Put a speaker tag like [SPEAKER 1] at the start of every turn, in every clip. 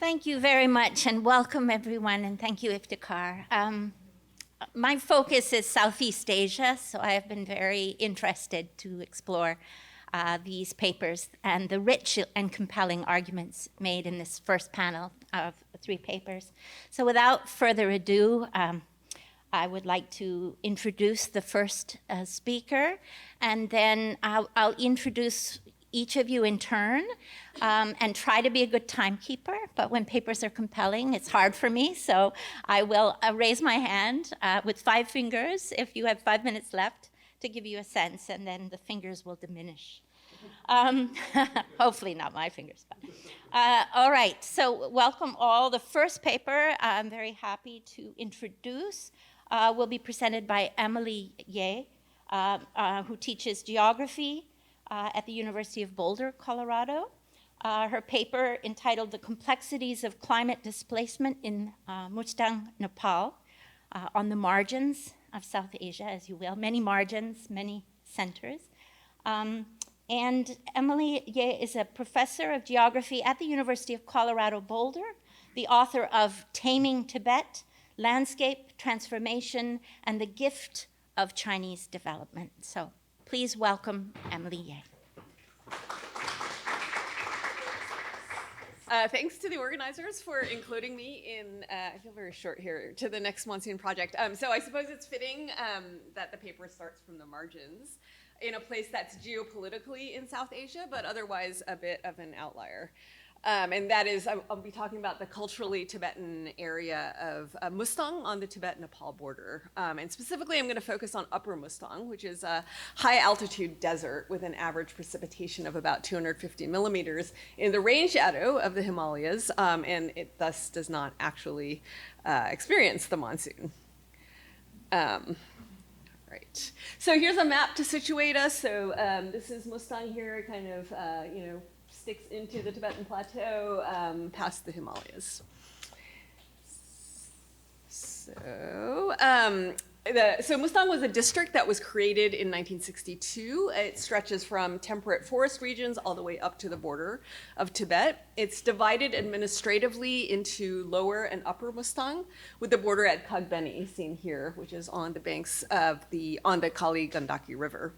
[SPEAKER 1] Thank you very much, and welcome everyone, and thank you, Iftikhar. My focus is Southeast Asia, so I have been very interested to explore these papers and the rich and compelling arguments made in this first panel of 3 papers. So without further ado, I would like to introduce the first speaker, and then I'll introduce each of you in turn, and try to be a good timekeeper, but when papers are compelling, it's hard for me, so I will raise my hand with 5 fingers if you have 5 minutes left to give you a sense, and then the fingers will diminish. Hopefully not my fingers. But. All right, so welcome all. The first paper I'm very happy to introduce will be presented by Emily Ye, who teaches geography at the University of Boulder, Colorado. Her paper entitled The Complexities of Climate Displacement in Mustang, Nepal, on the margins of South Asia, as you will. Many margins, many centers. And Emily Ye is a professor of geography at the University of Colorado, Boulder, the author of Taming Tibet, Landscape Transformation, and the Gift of Chinese Development. So please welcome Emily Ye.
[SPEAKER 2] Thanks to the organizers for including me in, I feel very short here, to the next Monsoon Project. So I suppose it's fitting that the paper starts from the margins in a place that's geopolitically in South Asia, but otherwise a bit of an outlier. And that is, I'll be talking about the culturally Tibetan area of Mustang on the Tibet-Nepal border. And specifically, I'm going to focus on Upper Mustang, which is a high-altitude desert with an average precipitation of about 250 millimeters in the rain shadow of the Himalayas, and it thus does not actually experience the monsoon. Right. So here's a map to situate us. So this is Mustang here, kind of, sticks into the Tibetan Plateau past the Himalayas. So Mustang was a district that was created in 1962. It stretches from temperate forest regions all the way up to the border of Tibet. It's divided administratively into Lower and Upper Mustang, with the border at Kagbeni, seen here, which is on the banks of the Kali Gandaki River.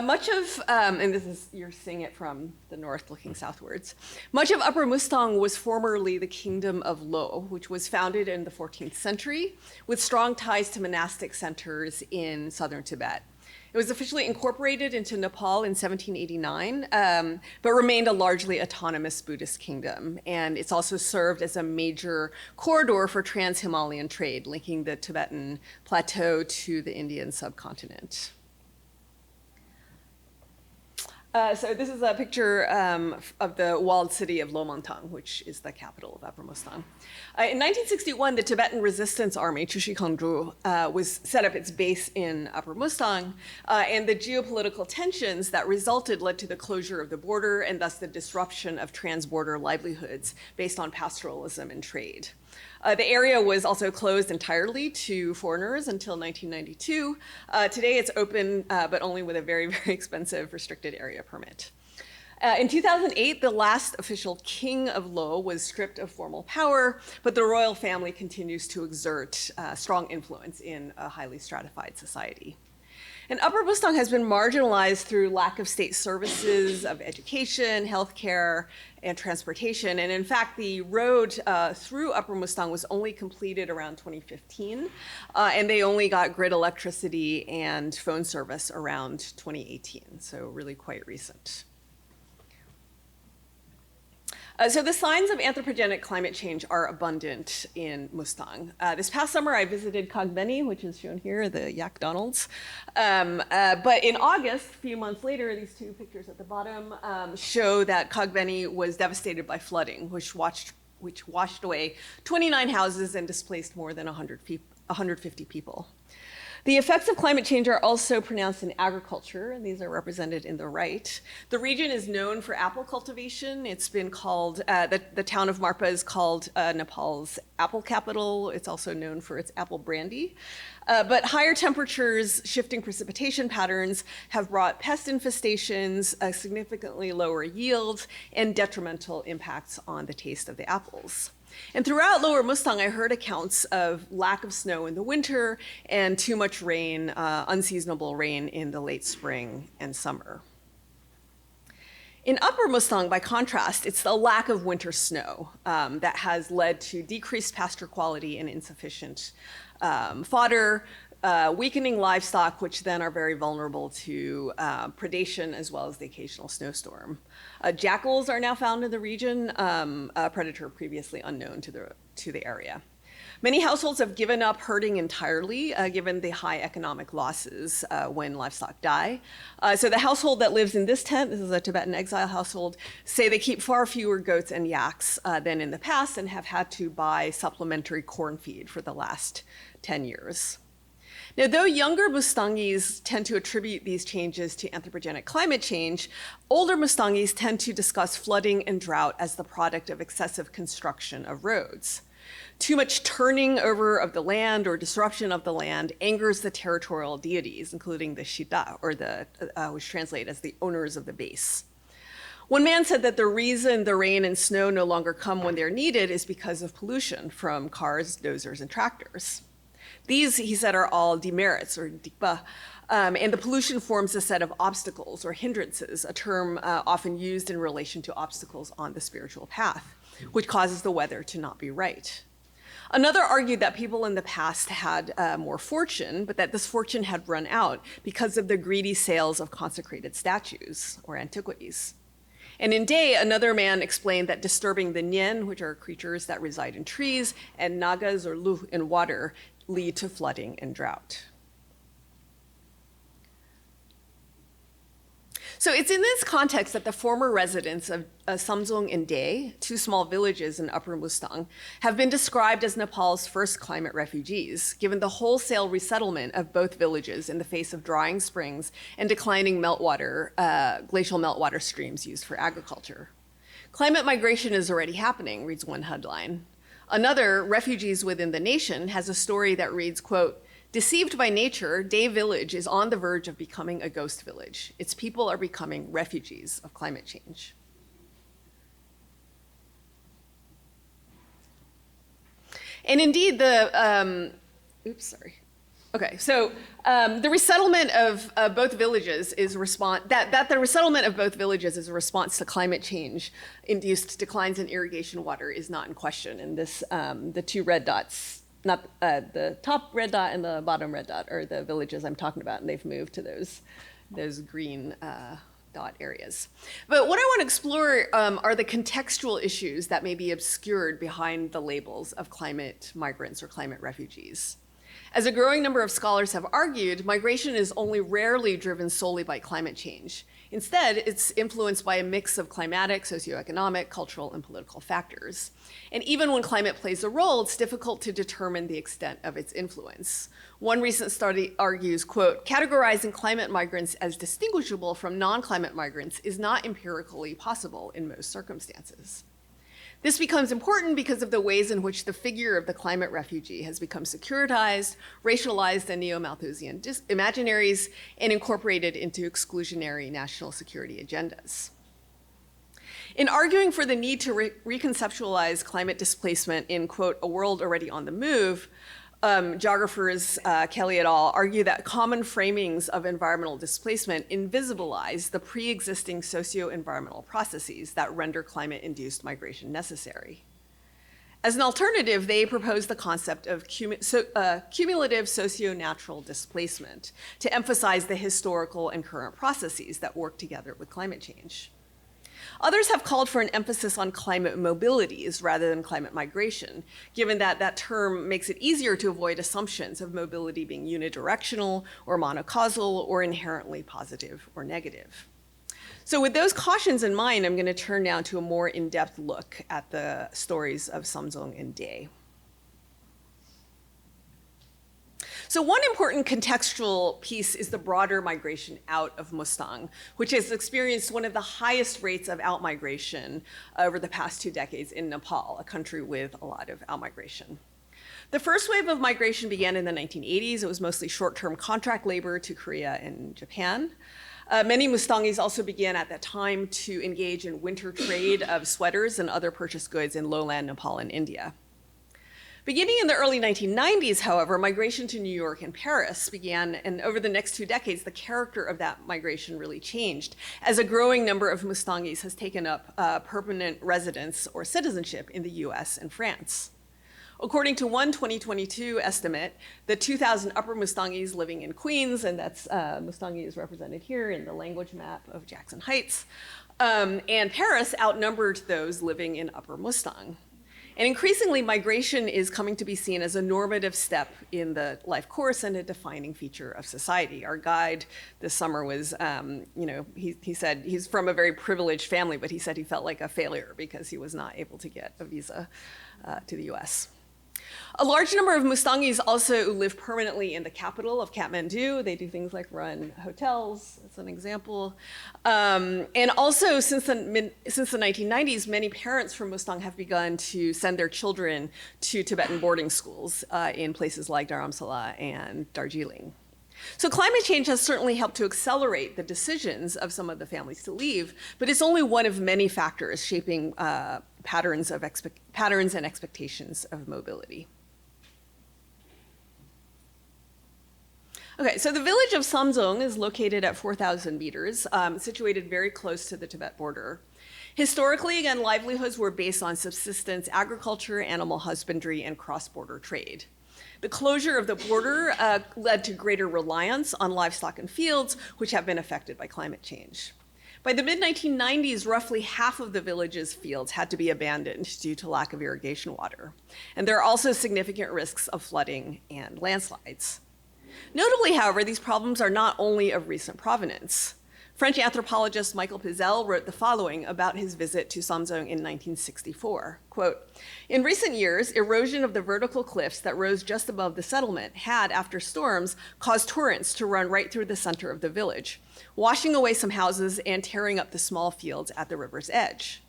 [SPEAKER 2] Much of, and this is, you're seeing it from the north looking southwards, much of Upper Mustang was formerly the kingdom of Lo, which was founded in the 14th century with strong ties to monastic centers in southern Tibet. It was officially incorporated into Nepal in 1789, but remained a largely autonomous Buddhist kingdom. And it's also served as a major corridor for trans-Himalayan trade, linking the Tibetan plateau to the Indian subcontinent. So this is a picture of the walled city of Lomantang, which is the capital of Upper Mustang. In 1961, the Tibetan Resistance Army, Chushi Kangdru, was set up its base in Upper Mustang, and the geopolitical tensions that resulted led to the closure of the border and thus the disruption of trans-border livelihoods based on pastoralism and trade. The area was also closed entirely to foreigners until 1992. Today it's open, but only with a very, very expensive restricted area permit. In 2008, the last official king of Lo was stripped of formal power, but the royal family continues to exert strong influence in a highly stratified society. And Upper Mustang has been marginalized through lack of state services of education, healthcare, and transportation. And in fact, the road through Upper Mustang was only completed around 2015, and they only got grid electricity and phone service around 2018, so really quite recent. So the signs of anthropogenic climate change are abundant in Mustang. This past summer, I visited Kagbeni, which is shown here, the Yak Donalds. But in August, a few months later, these 2 pictures at the bottom show that Kagbeni was devastated by flooding, which washed away 29 houses and displaced more than 150 people. The effects of climate change are also pronounced in agriculture, and these are represented in the right. The region is known for apple cultivation. It's been called, the town of Marpa is called Nepal's apple capital. It's also known for its apple brandy. But higher temperatures, shifting precipitation patterns have brought pest infestations, a significantly lower yield, and detrimental impacts on the taste of the apples. And throughout Lower Mustang, I heard accounts of lack of snow in the winter and too much rain, unseasonable rain in the late spring and summer. In Upper Mustang, by contrast, it's the lack of winter snow that has led to decreased pasture quality and insufficient fodder, weakening livestock, which then are very vulnerable to predation as well as the occasional snowstorm. Jackals are now found in the region, a predator previously unknown to the area. Many households have given up herding entirely, given the high economic losses when livestock die. So the household that lives in this tent, this is a Tibetan exile household, say they keep far fewer goats and yaks than in the past and have had to buy supplementary corn feed for the last 10 years. Now, though younger Mustangis tend to attribute these changes to anthropogenic climate change, older Mustangis tend to discuss flooding and drought as the product of excessive construction of roads. Too much turning over of the land or disruption of the land angers the territorial deities, including the Shita, or which translate as the owners of the base. One man said that the reason the rain and snow no longer come when they're needed is because of pollution from cars, dozers, and tractors. These, he said, are all demerits, or dikpa, and the pollution forms a set of obstacles or hindrances, a term often used in relation to obstacles on the spiritual path, which causes the weather to not be right. Another argued that people in the past had more fortune, but that this fortune had run out because of the greedy sales of consecrated statues or antiquities. And in Day, another man explained that disturbing the Nyen, which are creatures that reside in trees, and Nagas or Lu in water, lead to flooding and drought. So it's in this context that the former residents of Samsung and Day, two small villages in Upper Mustang, have been described as Nepal's first climate refugees, given the wholesale resettlement of both villages in the face of drying springs and declining meltwater, glacial meltwater streams used for agriculture. Climate migration is already happening, reads one headline. Another, Refugees Within the Nation, has a story that reads, quote, "Deceived by nature, Day Village is on the verge of becoming a ghost village. Its people are becoming refugees of climate change." And indeed, the resettlement of both villages is a response a response to climate change induced declines in irrigation water is not in question. And this, the two red dots, not the top red dot and the bottom red dot are the villages I'm talking about, and they've moved to those green dot areas. But what I want to explore are the contextual issues that may be obscured behind the labels of climate migrants or climate refugees. As a growing number of scholars have argued, migration is only rarely driven solely by climate change. Instead, it's influenced by a mix of climatic, socioeconomic, cultural, and political factors. And even when climate plays a role, it's difficult to determine the extent of its influence. One recent study argues, quote, "Categorizing climate migrants as distinguishable from non-climate migrants is not empirically possible in most circumstances." This becomes important because of the ways in which the figure of the climate refugee has become securitized, racialized in neo-Malthusian imaginaries, and incorporated into exclusionary national security agendas. In arguing for the need to reconceptualize climate displacement in, quote, "a world already on the move," geographers Kelly et al. Argue that common framings of environmental displacement invisibilize the pre-existing socio-environmental processes that render climate-induced migration necessary. As an alternative, they propose the concept of cumulative socio-natural displacement to emphasize the historical and current processes that work together with climate change. Others have called for an emphasis on climate mobilities rather than climate migration, given that that term makes it easier to avoid assumptions of mobility being unidirectional or monocausal or inherently positive or negative. So with those cautions in mind, I'm going to turn now to a more in-depth look at the stories of Samsung and Day. So one important contextual piece is the broader migration out of Mustang, which has experienced one of the highest rates of outmigration over the past 2 decades in Nepal, a country with a lot of outmigration. The first wave of migration began in the 1980s. It was mostly short-term contract labor to Korea and Japan. Many Mustangis also began at that time to engage in winter trade of sweaters and other purchased goods in lowland Nepal and India. Beginning in the early 1990s, however, migration to New York and Paris began, and over the next 2 decades, the character of that migration really changed, as a growing number of Mustangis has taken up permanent residence or citizenship in the US and France. According to one 2022 estimate, the 2,000 Upper Mustangis living in Queens, and that's Mustangi is represented here in the language map of Jackson Heights, and Paris outnumbered those living in Upper Mustang. And increasingly, migration is coming to be seen as a normative step in the life course and a defining feature of society. Our guide this summer was, he said he's from a very privileged family, but he said he felt like a failure because he was not able to get a visa to the US. A large number of Mustangis also live permanently in the capital of Kathmandu. They do things like run hotels, as an example. And also, since the 1990s, many parents from Mustang have begun to send their children to Tibetan boarding schools in places like Dharamsala and Darjeeling. So climate change has certainly helped to accelerate the decisions of some of the families to leave, but it's only one of many factors shaping patterns and expectations of mobility. Okay, so the village of Samzong is located at 4,000 meters, situated very close to the Tibet border. Historically, again, livelihoods were based on subsistence agriculture, animal husbandry, and cross-border trade. The closure of the border led to greater reliance on livestock and fields, which have been affected by climate change. By the mid-1990s, roughly half of the village's fields had to be abandoned due to lack of irrigation water. And there are also significant risks of flooding and landslides. Notably, however, these problems are not only of recent provenance. French anthropologist Michael Pizel wrote the following about his visit to Samzong in 1964, quote, "In recent years, erosion of the vertical cliffs that rose just above the settlement had, after storms, caused torrents to run right through the center of the village, washing away some houses and tearing up the small fields at the river's edge.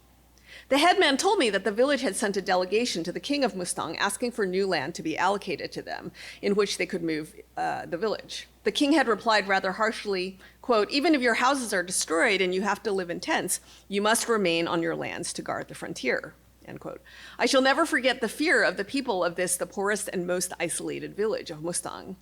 [SPEAKER 2] The headman told me that the village had sent a delegation to the king of Mustang asking for new land to be allocated to them in which they could move the village. The king had replied rather harshly, quote, 'Even if your houses are destroyed and you have to live in tents, you must remain on your lands to guard the frontier,' end quote. I shall never forget the fear of the people of this, the poorest and most isolated village of Mustang.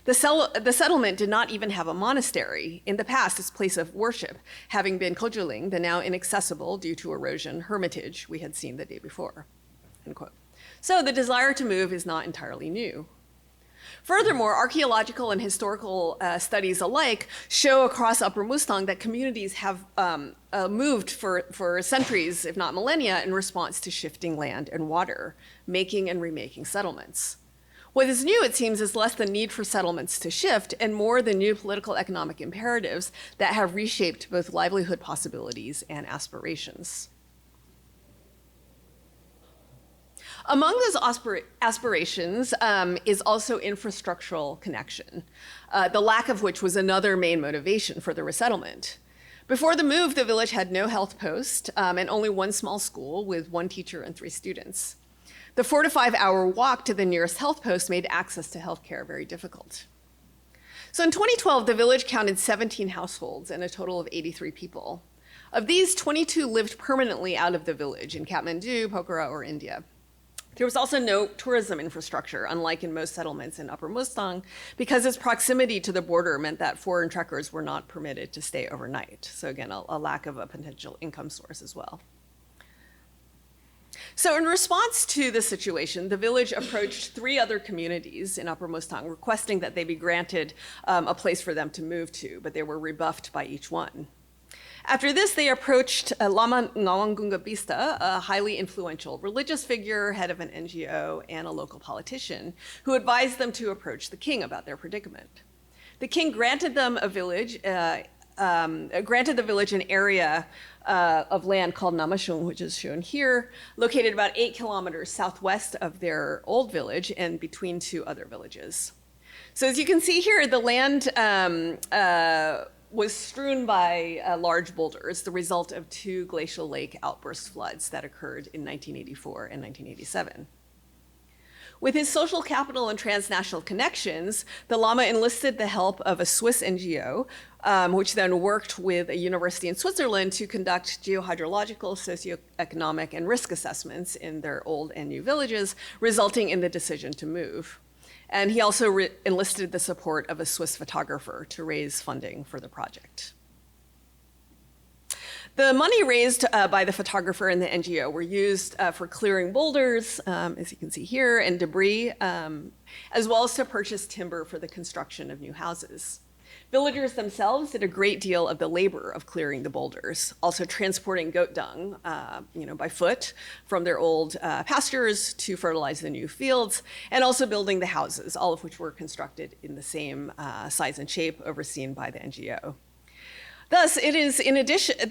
[SPEAKER 2] The settlement did not even have a monastery. In the past, its place of worship, having been Kojuling, the now inaccessible, due to erosion, hermitage we had seen the day before," end quote. So the desire to move is not entirely new. Furthermore, archaeological and historical studies alike show across Upper Mustang that communities have moved for centuries, if not millennia, in response to shifting land and water, making and remaking settlements. What is new, it seems, is less the need for settlements to shift and more the new political economic imperatives that have reshaped both livelihood possibilities and aspirations. Among those aspirations is also infrastructural connection, the lack of which was another main motivation for the resettlement. Before the move, the village had no health post and only one small school with 1 teacher and 3 students. The 4 to 5 hour walk to the nearest health post made access to healthcare very difficult. So in 2012, the village counted 17 households and a total of 83 people. Of these, 22 lived permanently out of the village in Kathmandu, Pokhara, or India. There was also no tourism infrastructure, unlike in most settlements in Upper Mustang, because its proximity to the border meant that foreign trekkers were not permitted to stay overnight. So again, a lack of a potential income source as well. So in response to this situation, the village approached 3 other communities in Upper Mustang requesting that they be granted a place for them to move to, but they were rebuffed by each one. After this, they approached Lama Ngawangunga Bista, a highly influential religious figure, head of an NGO, and a local politician, who advised them to approach the king about their predicament. The king granted them a village, granted the village an area of land called Namashung, which is shown here, located about 8 kilometers southwest of their old village and between 2 other villages. So as you can see here, the land was strewn by large boulders, the result of two glacial lake outburst floods that occurred in 1984 and 1987. With his social capital and transnational connections, the Lama enlisted the help of a Swiss NGO, which then worked with a university in Switzerland to conduct geohydrological, socioeconomic, and risk assessments in their old and new villages, resulting in the decision to move. And he also enlisted the support of a Swiss photographer to raise funding for the project. The money raised by the photographer and the NGO were used for clearing boulders, as you can see here, and debris, as well as to purchase timber for the construction of new houses. Villagers themselves did a great deal of the labor of clearing the boulders, also transporting goat dung, by foot from their old pastures to fertilize the new fields, and also building the houses, all of which were constructed in the same size and shape, overseen by the NGO. Thus, it is in addition to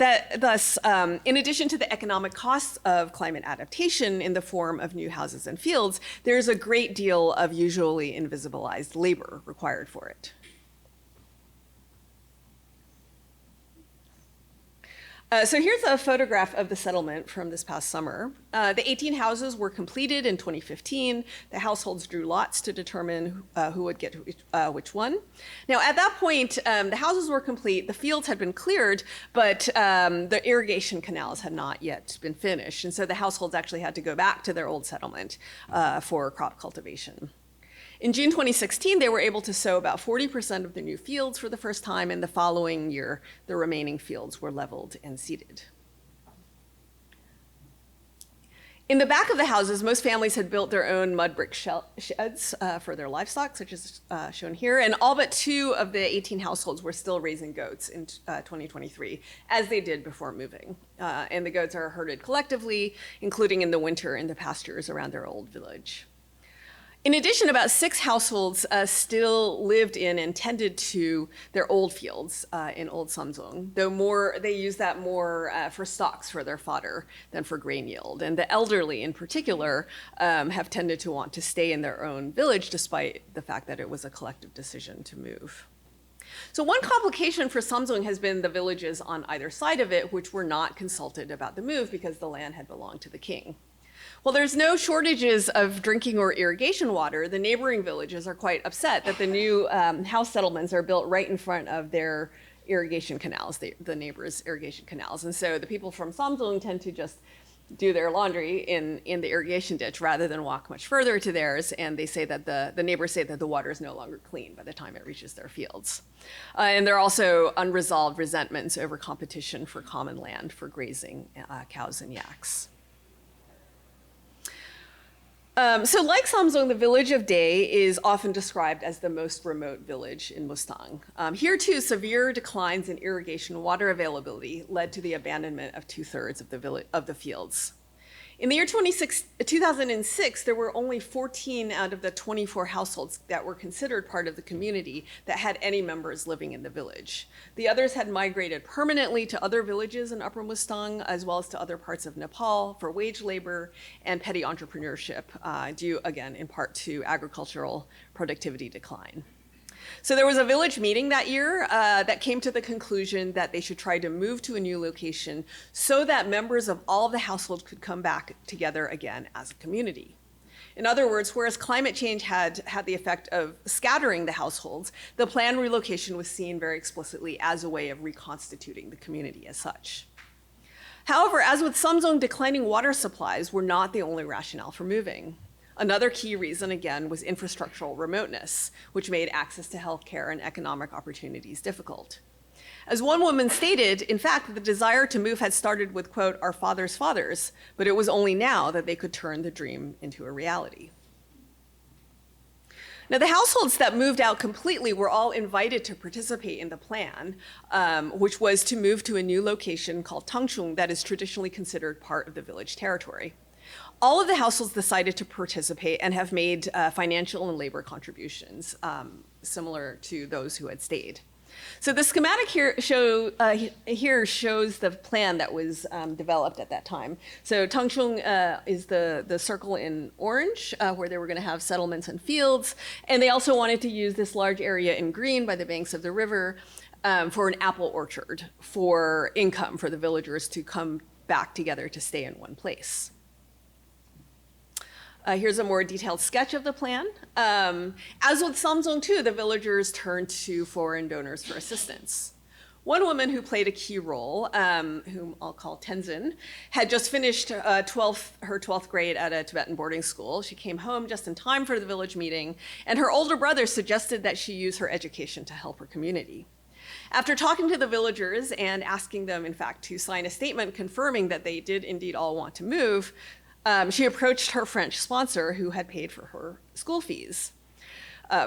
[SPEAKER 2] the economic costs of climate adaptation in the form of new houses and fields, there's a great deal of usually invisibilized labor required for it. So here's a photograph of the settlement from this past summer. The 18 houses were completed in 2015. The households drew lots to determine who would get which one. Now, at that point, the houses were complete, the fields had been cleared, but the irrigation canals had not yet been finished. And so the households actually had to go back to their old settlement for crop cultivation. In June 2016, they were able to sow about 40% of the new fields for the first time, and the following year, the remaining fields were leveled and seeded. In the back of the houses, most families had built their own mud brick sheds for their livestock, such as shown here, and all but 2 of the 18 households were still raising goats in 2023, as they did before moving. And the goats are herded collectively, including in the winter in the pastures around their old village. In addition, about 6 households still lived in and tended to their old fields in Old Samsung, though they use that more for stocks for their fodder than for grain yield. And the elderly in particular have tended to want to stay in their own village despite the fact that it was a collective decision to move. So one complication for Samsung has been the villages on either side of it, which were not consulted about the move because the land had belonged to the king. Well, there's no shortages of drinking or irrigation water. The neighboring villages are quite upset that the new house settlements are built right in front of their irrigation canals, the neighbors' irrigation canals. And so the people from Samsung tend to just do their laundry in the irrigation ditch rather than walk much further to theirs. And they say that the neighbors say that the water is no longer clean by the time it reaches their fields. And there are also unresolved resentments over competition for common land for grazing cows and yaks. So like Samsung, the village of Dae is often described as the most remote village in Mustang. Here too, severe declines in irrigation water availability led to the abandonment of 2/3 of the fields. In the year 2006, there were only 14 out of the 24 households that were considered part of the community that had any members living in the village. The others had migrated permanently to other villages in Upper Mustang, as well as to other parts of Nepal for wage labor and petty entrepreneurship, due again in part to agricultural productivity decline. So there was a village meeting that year that came to the conclusion that they should try to move to a new location so that members of all of the households could come back together again as a community. In other words, whereas climate change had the effect of scattering the households, the planned relocation was seen very explicitly as a way of reconstituting the community as such. However, as with Samsung, declining water supplies were not the only rationale for moving. Another key reason, again, was infrastructural remoteness, which made access to healthcare and economic opportunities difficult. As one woman stated, in fact, the desire to move had started with, quote, our fathers' fathers, but it was only now that they could turn the dream into a reality. Now, the households that moved out completely were all invited to participate in the plan, which was to move to a new location called Tangchung that is traditionally considered part of the village territory. All of the households decided to participate and have made financial and labor contributions, similar to those who had stayed. So the schematic here shows the plan that was developed at that time. So Tangchung is the circle in orange, where they were going to have settlements and fields. And they also wanted to use this large area in green by the banks of the river for an apple orchard, for income for the villagers to come back together to stay in one place. Here's a more detailed sketch of the plan. As with Samsung too, the villagers turned to foreign donors for assistance. One woman who played a key role, whom I'll call Tenzin, had just finished her 12th grade at a Tibetan boarding school. She came home just in time for the village meeting, and her older brother suggested that she use her education to help her community. After talking to the villagers and asking them, in fact, to sign a statement confirming that they did indeed all want to move, she approached her French sponsor, who had paid for her school fees,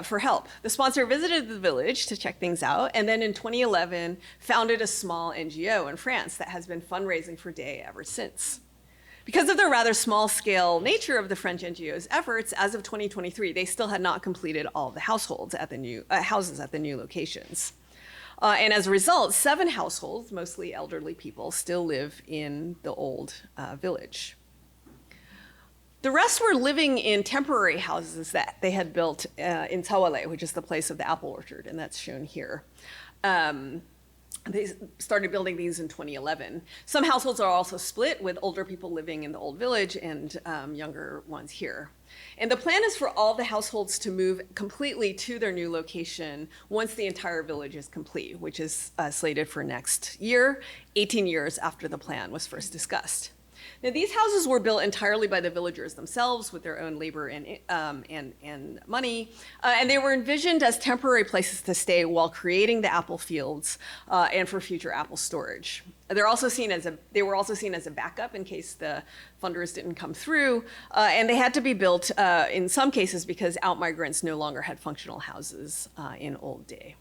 [SPEAKER 2] for help. The sponsor visited the village to check things out, and then in 2011 founded a small NGO in France that has been fundraising for Day ever since. Because of the rather small-scale nature of the French NGO's efforts, as of 2023, they still had not completed all of the houses at the new locations. And as a result, 7 households, mostly elderly people, still live in the old village. The rest were living in temporary houses that they had built in Tsawale, which is the place of the apple orchard, and that's shown here. They started building these in 2011. Some households are also split, with older people living in the old village and younger ones here. And the plan is for all the households to move completely to their new location once the entire village is complete, which is slated for next year, 18 years after the plan was first discussed. Now, these houses were built entirely by the villagers themselves with their own labor and money, and they were envisioned as temporary places to stay while creating the apple fields and for future apple storage. They were also seen as a backup in case the funders didn't come through, and they had to be built in some cases because outmigrants no longer had functional houses in old Day.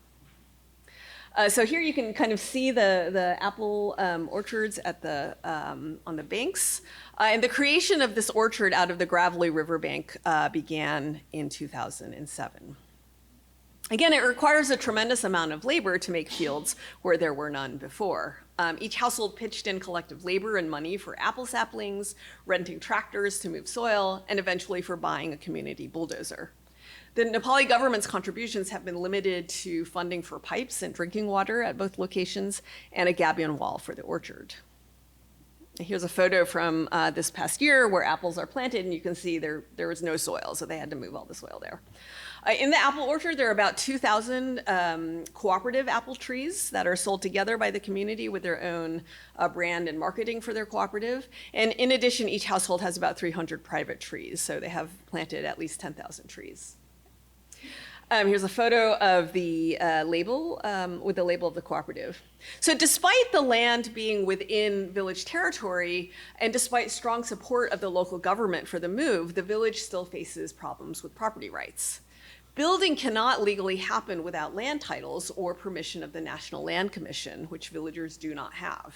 [SPEAKER 2] So here you can kind of see the apple orchards at on the banks. And the creation of this orchard out of the gravelly riverbank began in 2007. Again, it requires a tremendous amount of labor to make fields where there were none before. Each household pitched in collective labor and money for apple saplings, renting tractors to move soil, and eventually for buying a community bulldozer. The Nepali government's contributions have been limited to funding for pipes and drinking water at both locations and a gabion wall for the orchard. Here's a photo from this past year where apples are planted, and you can see there was no soil, so they had to move all the soil there. In the apple orchard, there are about 2,000 cooperative apple trees that are sold together by the community with their own brand and marketing for their cooperative. And in addition, each household has about 300 private trees, so they have planted at least 10,000 trees. Here's a photo of the label, with the label of the cooperative. So despite the land being within village territory, and despite strong support of the local government for the move, the village still faces problems with property rights. Building cannot legally happen without land titles or permission of the National Land Commission, which villagers do not have.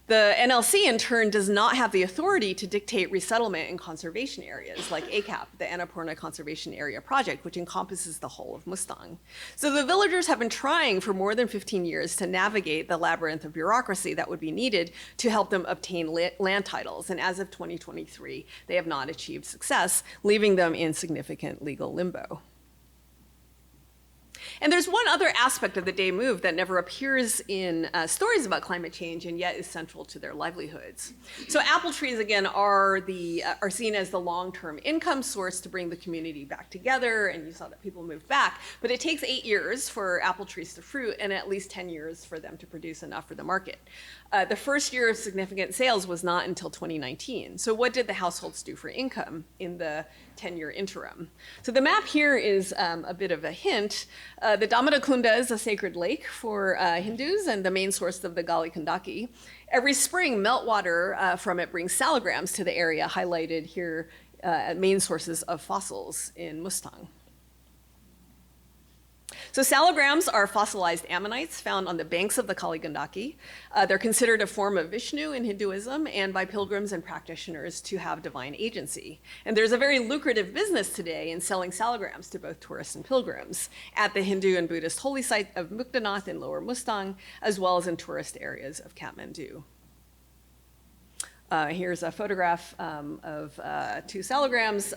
[SPEAKER 2] The NLC, in turn, does not have the authority to dictate resettlement in conservation areas like ACAP, the Annapurna Conservation Area Project, which encompasses the whole of Mustang. So the villagers have been trying for more than 15 years to navigate the labyrinth of bureaucracy that would be needed to help them obtain land titles. And as of 2023, they have not achieved success, leaving them in significant legal limbo. And there's one other aspect of the Day move that never appears in stories about climate change and yet is central to their livelihoods. So apple trees, again, are seen as the long-term income source to bring the community back together, and you saw that people moved back. But it takes 8 years for apple trees to fruit and at least 10 years for them to produce enough for the market. The first year of significant sales was not until 2019. So what did the households do for income in the 10-year interim? So the map here is a bit of a hint. The Dhammatakunda is a sacred lake for Hindus and the main source of the Gali Kandaki. Every spring, meltwater from it brings salograms to the area, highlighted here at main sources of fossils in Mustang. So salograms are fossilized ammonites found on the banks of the Kali Gandaki. They're considered a form of Vishnu in Hinduism and by pilgrims and practitioners to have divine agency. And there's a very lucrative business today in selling salograms to both tourists and pilgrims at the Hindu and Buddhist holy site of Muktanath in Lower Mustang, as well as in tourist areas of Kathmandu. Here's a photograph of 2 salograms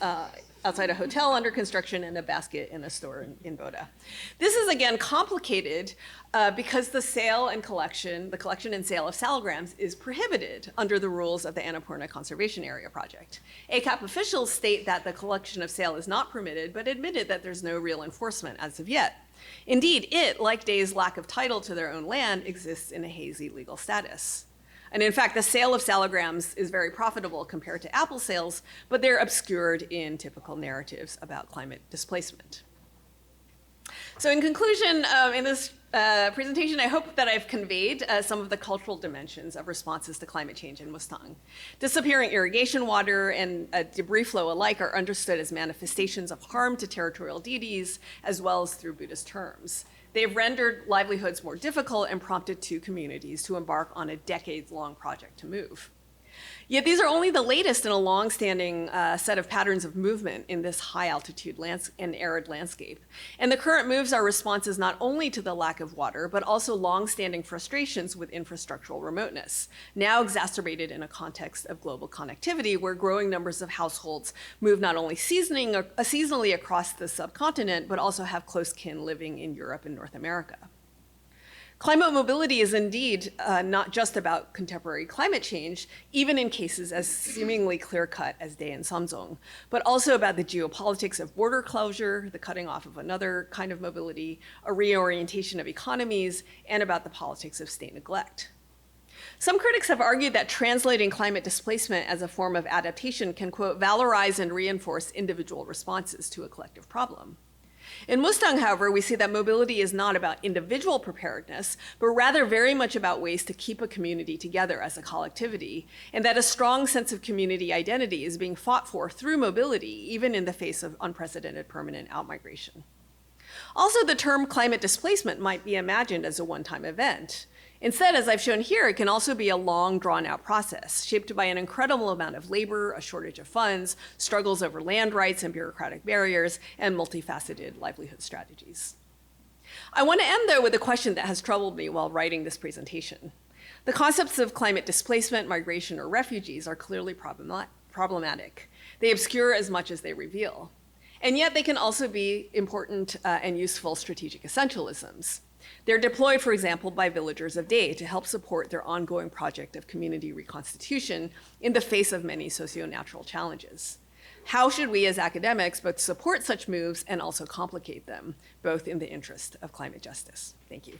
[SPEAKER 2] outside a hotel under construction and a basket in a store in Boda. This is again complicated because the collection and sale of salograms is prohibited under the rules of the Annapurna Conservation Area project. ACAP officials state that the collection of sale is not permitted, but admitted that there's no real enforcement as of yet. Indeed, it, like Day's lack of title to their own land, exists in a hazy legal status. And in fact, the sale of salograms is very profitable compared to apple sales, but they're obscured in typical narratives about climate displacement. So in conclusion, in this presentation, I hope that I've conveyed some of the cultural dimensions of responses to climate change in Mustang. Disappearing irrigation water and debris flow alike are understood as manifestations of harm to territorial deities, as well as through Buddhist terms. They've rendered livelihoods more difficult and prompted 2 communities to embark on a decades-long project to move. Yet these are only the latest in a long-standing set of patterns of movement in this high-altitude and arid landscape. And the current moves are responses not only to the lack of water, but also long-standing frustrations with infrastructural remoteness, now exacerbated in a context of global connectivity where growing numbers of households move not only seasonally across the subcontinent, but also have close kin living in Europe and North America. Climate mobility is indeed not just about contemporary climate change, even in cases as seemingly clear-cut as Day and Samsung, but also about the geopolitics of border closure, the cutting off of another kind of mobility, a reorientation of economies, and about the politics of state neglect. Some critics have argued that translating climate displacement as a form of adaptation can, quote, valorize and reinforce individual responses to a collective problem. In Mustang, however, we see that mobility is not about individual preparedness, but rather very much about ways to keep a community together as a collectivity, and that a strong sense of community identity is being fought for through mobility, even in the face of unprecedented permanent outmigration. Also, the term climate displacement might be imagined as a one-time event. Instead, as I've shown here, it can also be a long, drawn-out process, shaped by an incredible amount of labor, a shortage of funds, struggles over land rights and bureaucratic barriers, and multifaceted livelihood strategies. I want to end, though, with a question that has troubled me while writing this presentation. The concepts of climate displacement, migration, or refugees are clearly problematic. They obscure as much as they reveal. And yet they can also be important and useful strategic essentialisms. They're deployed, for example, by villagers of Day to help support their ongoing project of community reconstitution in the face of many socio-natural challenges. How should we as academics both support such moves and also complicate them, both in the interest of climate justice? Thank you.